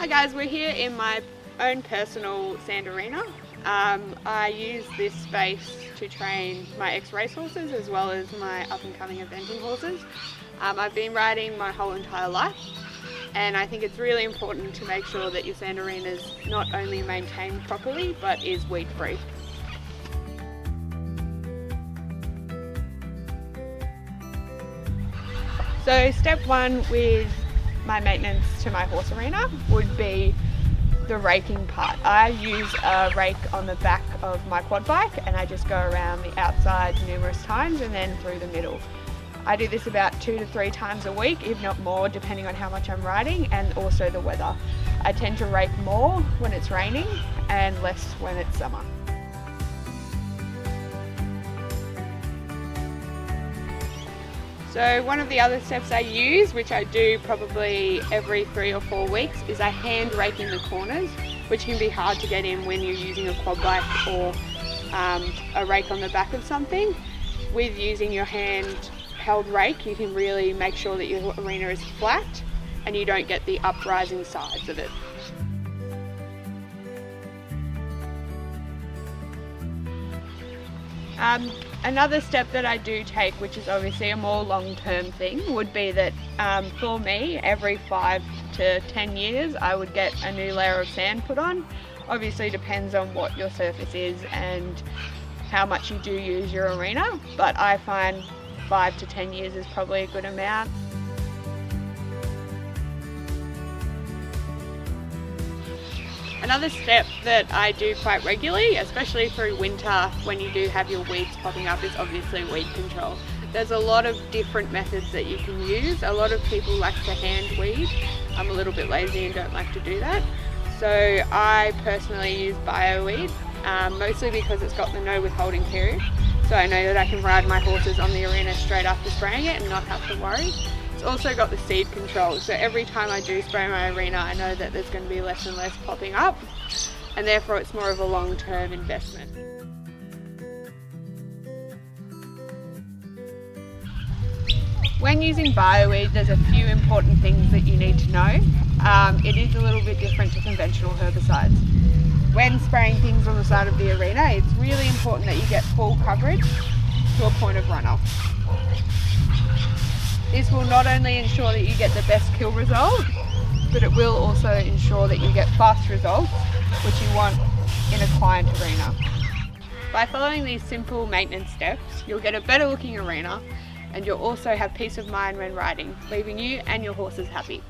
Hi guys, we're here in my own personal sand arena. I use this space to train my ex-racehorses as well as my up-and-coming eventing horses. I've been riding my whole entire life, and I think it's really important to make sure that your sand arena is not only maintained properly but is weed-free. So step one with my maintenance to my horse arena would be the raking part. I use a rake on the back of my quad bike and I just go around the outside numerous times and then through the middle. I do this about 2 to 3 times a week, if not more, depending on how much I'm riding and also the weather. I tend to rake more when it's raining and less when it's summer. So one of the other steps I use, which I do probably every 3 or 4 weeks, is I hand rake in the corners, which can be hard to get in when you're using a quad bike or a rake on the back of something. With using your handheld rake, you can really make sure that your arena is flat and you don't get the uprising sides of it. Another step that I do take, which is obviously a more long-term thing, would be that for me, every 5 to 10 years I would get a new layer of sand put on. Obviously depends on what your surface is and how much you do use your arena, but I find 5 to 10 years is probably a good amount. Another step that I do quite regularly, especially through winter when you do have your weeds popping up, is obviously weed control. There's a lot of different methods that you can use. A lot of people like to hand weed. I'm a little bit lazy and don't like to do that. So I personally use bioweed, mostly because it's got the no withholding period. So I know that I can ride my horses on the arena straight after spraying it and not have to worry. It's also got the seed control, so every time I do spray my arena I know that there's going to be less and less popping up, and therefore it's more of a long-term investment. When using bioweed, there's a few important things that you need to know. It is a little bit different to conventional herbicides. When spraying things on the side of the arena, it's really important that you get full coverage to a point of runoff. This will not only ensure that you get the best kill result, but it will also ensure that you get fast results, which you want in a client arena. By following these simple maintenance steps, you'll get a better looking arena and you'll also have peace of mind when riding, leaving you and your horses happy.